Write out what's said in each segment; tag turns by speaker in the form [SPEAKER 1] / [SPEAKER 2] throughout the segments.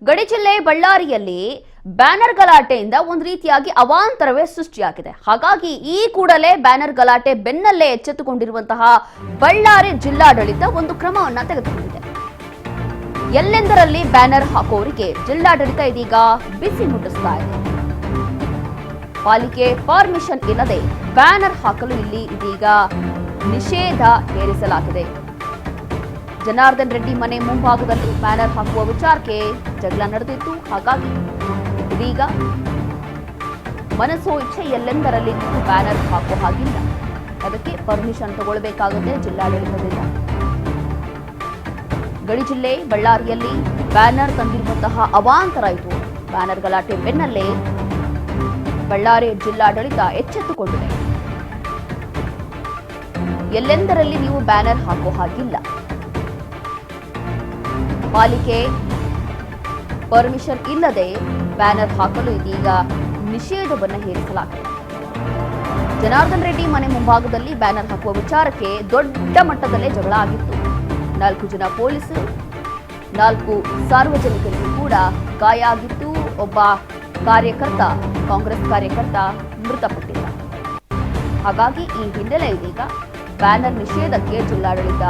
[SPEAKER 1] ಗಡಿ ಜಿಲ್ಲೆ ಬಳ್ಳಾರಿಯಲ್ಲಿ ಬ್ಯಾನರ್ ಗಲಾಟೆಯಿಂದ ಒಂದು ರೀತಿಯಾಗಿ ಅವಾಂತರವೇ ಸೃಷ್ಟಿಯಾಗಿದೆ. ಹಾಗಾಗಿ ಈ ಕೂಡಲೇ ಬ್ಯಾನರ್ ಗಲಾಟೆ ಬೆನ್ನಲ್ಲೇ ಎಚ್ಚೆತ್ತುಕೊಂಡಿರುವಂತಹ ಬಳ್ಳಾರಿ ಜಿಲ್ಲಾಡಳಿತ ಒಂದು ಕ್ರಮವನ್ನ ತೆಗೆದುಕೊಂಡಿದೆ. ಎಲ್ಲೆಂದರಲ್ಲಿ ಬ್ಯಾನರ್ ಹಾಕೋರಿಗೆ ಜಿಲ್ಲಾಡಳಿತ ಇದೀಗ ಬಿಸಿ ಮುಟ್ಟಿಸ್ತಾ ಇದೆ. ಪಾಲಿಕೆ ಪರ್ಮಿಷನ್ ಇಲ್ಲದೆ ಬ್ಯಾನರ್ ಹಾಕಲು ಇಲ್ಲಿ ಇದೀಗ ನಿಷೇಧ ಹೇರಿಸಲಾಗಿದೆ. ಜನಾರ್ದನ್ ರೆಡ್ಡಿ ಮನೆ ಮುಂಭಾಗದಲ್ಲಿ ಬ್ಯಾನರ್ ಹಾಕುವ ವಿಚಾರಕ್ಕೆ ಜಗಳ ನಡೆದಿತ್ತು. ಹಾಗಾಗಿ ಇದೀಗ ಮನಸೋ ಇಚ್ಛೆ ಎಲ್ಲೆಂದರಲ್ಲಿ ನೀವು ಬ್ಯಾನರ್ ಹಾಕುವ ಹಾಗಿಲ್ಲ, ಅದಕ್ಕೆ ಪರ್ಮಿಷನ್ ತಗೊಳ್ಬೇಕಾಗುತ್ತೆ ಜಿಲ್ಲಾಡಳಿತದಿಂದ. ಗಡಿ ಜಿಲ್ಲೆ ಬಳ್ಳಾರಿಯಲ್ಲಿ ಬ್ಯಾನರ್ ತಂದಿರುವಂತಹ ಅವಾಂತರ ಇದು. ಬ್ಯಾನರ್ ಗಲಾಟೆ ಬೆನ್ನಲ್ಲೇ ಬಳ್ಳಾರಿ ಜಿಲ್ಲಾಡಳಿತ ಎಚ್ಚೆತ್ತುಕೊಂಡಿದೆ. ಎಲ್ಲೆಂದರಲ್ಲಿ ನೀವು ಬ್ಯಾನರ್ ಹಾಕೋ ಹಾಗಿಲ್ಲ, ಪಾಲಿಕೆ ಪರ್ಮಿಷನ್ ಇಲ್ಲದೆ ಬ್ಯಾನರ್ ಹಾಕಲು ಇದೀಗ ನಿಷೇಧವನ್ನು ಹೇರಿಸಲಾಗಿದೆ. ಜನಾರ್ದನ್ ರೆಡ್ಡಿ ಮನೆ ಮುಂಭಾಗದಲ್ಲಿ ಬ್ಯಾನರ್ ಹಾಕುವ ವಿಚಾರಕ್ಕೆ ದೊಡ್ಡ ಮಟ್ಟದಲ್ಲೇ ಜಗಳ ಆಗಿತ್ತು. 4 ಜನ ಪೊಲೀಸರು, 4 ಸಾರ್ವಜನಿಕರಿಗೂ ಕೂಡ ಗಾಯ ಆಗಿತ್ತು. ಒಬ್ಬ ಕಾರ್ಯಕರ್ತ, ಕಾಂಗ್ರೆಸ್ ಕಾರ್ಯಕರ್ತ ಮೃತಪಟ್ಟಿದ್ದ. ಹಾಗಾಗಿ ಈ ಹಿನ್ನೆಲೆ ಇದೀಗ ಬ್ಯಾನರ್ ನಿಷೇಧಕ್ಕೆ ಜಿಲ್ಲಾಡಳಿತ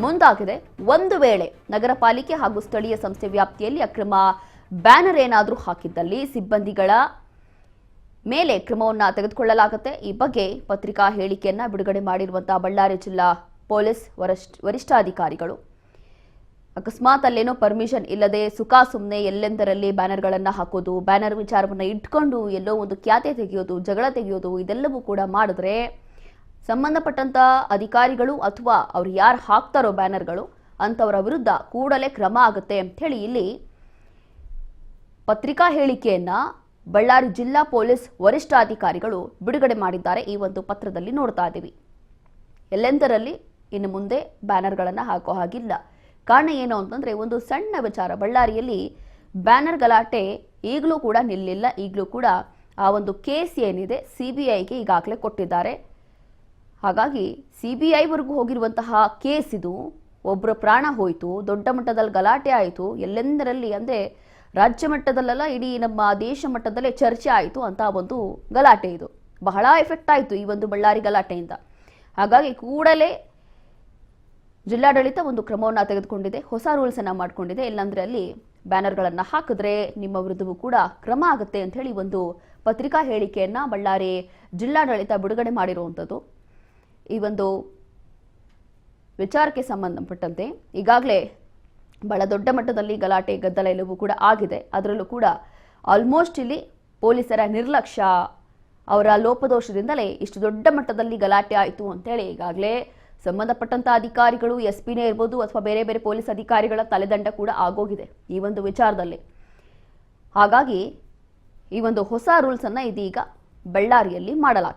[SPEAKER 1] ಮುಂದಾಗಿದೆ. ಒಂದು ವೇಳೆ ನಗರ ಪಾಲಿಕೆ ಹಾಗೂ ಸ್ಥಳೀಯ ಸಂಸ್ಥೆ ವ್ಯಾಪ್ತಿಯಲ್ಲಿ ಅಕ್ರಮ ಬ್ಯಾನರ್ ಏನಾದರೂ ಹಾಕಿದ್ದಲ್ಲಿ ಸಿಬ್ಬಂದಿಗಳ ಮೇಲೆ ಕ್ರಮವನ್ನು ತೆಗೆದುಕೊಳ್ಳಲಾಗುತ್ತೆ. ಈ ಬಗ್ಗೆ ಪತ್ರಿಕಾ ಹೇಳಿಕೆಯನ್ನ ಬಿಡುಗಡೆ ಮಾಡಿರುವಂತಹ ಬಳ್ಳಾರಿ ಜಿಲ್ಲಾ ಪೊಲೀಸ್ ವರಿಷ್ಠಾಧಿಕಾರಿಗಳು ಅಕಸ್ಮಾತ್ ಅಲ್ಲೇನೋ ಪರ್ಮಿಷನ್ ಇಲ್ಲದೆ ಸುಮ್ಮನೆ ಎಲ್ಲೆಂದರಲ್ಲಿ ಬ್ಯಾನರ್ಗಳನ್ನು ಹಾಕೋದು, ಬ್ಯಾನರ್ ವಿಚಾರವನ್ನು ಇಟ್ಕೊಂಡು ಎಲ್ಲೋ ಒಂದು ಖ್ಯಾತೆ ತೆಗೆಯೋದು, ಜಗಳ ತೆಗೆಯೋದು, ಇದೆಲ್ಲವೂ ಕೂಡ ಮಾಡಿದ್ರೆ ಸಂಬಂಧಪಟ್ಟಂತ ಅಧಿಕಾರಿಗಳು ಅಥವಾ ಅವ್ರು ಯಾರು ಹಾಕ್ತಾರೋ ಬ್ಯಾನರ್ಗಳು ಅಂತವರ ವಿರುದ್ಧ ಕೂಡಲೇ ಕ್ರಮ ಆಗುತ್ತೆ ಅಂತ ಹೇಳಿ ಇಲ್ಲಿ ಪತ್ರಿಕಾ ಹೇಳಿಕೆಯನ್ನ ಬಳ್ಳಾರಿ ಜಿಲ್ಲಾ ಪೊಲೀಸ್ ವರಿಷ್ಠಾಧಿಕಾರಿಗಳು ಬಿಡುಗಡೆ ಮಾಡಿದ್ದಾರೆ. ಈ ಒಂದು ಪತ್ರದಲ್ಲಿ ನೋಡ್ತಾ ಇದ್ದೀವಿ. ಎಲ್ಲೆಂದರಲ್ಲಿ ಇನ್ನು ಮುಂದೆ ಬ್ಯಾನರ್ಗಳನ್ನು ಹಾಕೋ ಹಾಗಿಲ್ಲ. ಕಾರಣ ಏನು ಅಂತಂದ್ರೆ ಒಂದು ಸಣ್ಣ ವಿಚಾರ, ಬಳ್ಳಾರಿಯಲ್ಲಿ ಬ್ಯಾನರ್ ಗಲಾಟೆ ಈಗಲೂ ಕೂಡ ನಿಲ್ಲಿಲ್ಲ. ಈಗಲೂ ಕೂಡ ಆ ಒಂದು ಕೇಸ್ ಏನಿದೆ CBIಗೆ ಈಗಾಗಲೇ ಕೊಟ್ಟಿದ್ದಾರೆ. ಹಾಗಾಗಿ CBIವರೆಗೂ ಹೋಗಿರುವಂತಹ ಕೇಸ್ ಇದು. ಒಬ್ಬರ ಪ್ರಾಣ ಹೋಯಿತು, ದೊಡ್ಡ ಮಟ್ಟದಲ್ಲಿ ಗಲಾಟೆ ಆಯಿತು, ಎಲ್ಲೆಂದರಲ್ಲಿ ಅಂದರೆ ರಾಜ್ಯ ಮಟ್ಟದಲ್ಲೆಲ್ಲ ಇಡೀ ನಮ್ಮ ದೇಶ ಮಟ್ಟದಲ್ಲೇ ಚರ್ಚೆ ಆಯಿತು ಅಂತ ಒಂದು ಗಲಾಟೆ ಇದು. ಬಹಳ ಎಫೆಕ್ಟ್ ಆಯಿತು ಈ ಒಂದು ಬಳ್ಳಾರಿ ಗಲಾಟೆಯಿಂದ. ಹಾಗಾಗಿ ಕೂಡಲೇ ಜಿಲ್ಲಾಡಳಿತ ಒಂದು ಕ್ರಮವನ್ನು ತೆಗೆದುಕೊಂಡಿದೆ, ಹೊಸ ರೂಲ್ಸ್ ಅನ್ನ ಮಾಡಿಕೊಂಡಿದೆ. ಇಲ್ಲಾಂದ್ರೆ ಅಲ್ಲಿ ಬ್ಯಾನರ್ಗಳನ್ನು ಹಾಕಿದ್ರೆ ನಿಮ್ಮ ವಿರುದ್ಧವೂ ಕೂಡ ಕ್ರಮ ಆಗುತ್ತೆ ಅಂತ ಹೇಳಿ ಒಂದು ಪತ್ರಿಕಾ ಹೇಳಿಕೆಯನ್ನ ಬಳ್ಳಾರಿ ಜಿಲ್ಲಾಡಳಿತ ಬಿಡುಗಡೆ ಮಾಡಿರುವಂಥದ್ದು. ಈ ಒಂದು ವಿಚಾರಕ್ಕೆ ಸಂಬಂಧಪಟ್ಟಂತೆ ಈಗಾಗಲೇ ಬಹಳ ದೊಡ್ಡ ಮಟ್ಟದಲ್ಲಿ ಗಲಾಟೆ ಗದ್ದಲ ಎಲ್ಲವೂ ಕೂಡ ಆಗಿದೆ. ಅದರಲ್ಲೂ ಕೂಡ ಆಲ್ಮೋಸ್ಟ್ ಇಲ್ಲಿ ಪೊಲೀಸರ ನಿರ್ಲಕ್ಷ್ಯ, ಅವರ ಲೋಪದೋಷದಿಂದಲೇ ಇಷ್ಟು ದೊಡ್ಡ ಮಟ್ಟದಲ್ಲಿ ಗಲಾಟೆ ಆಯಿತು ಅಂತೇಳಿ ಈಗಾಗಲೇ ಸಂಬಂಧಪಟ್ಟಂತ ಅಧಿಕಾರಿಗಳು, SP ಇರ್ಬೋದು ಅಥವಾ ಬೇರೆ ಬೇರೆ ಪೊಲೀಸ್ ಅಧಿಕಾರಿಗಳ ತಲೆದಂಡ ಕೂಡ ಆಗೋಗಿದೆ ಈ ಒಂದು ವಿಚಾರದಲ್ಲಿ. ಹಾಗಾಗಿ ಈ ಒಂದು ಹೊಸ ರೂಲ್ಸ್ ಅನ್ನ ಇದೀಗ ಬಳ್ಳಾರಿಯಲ್ಲಿ ಮಾಡಲಾಗಿದೆ.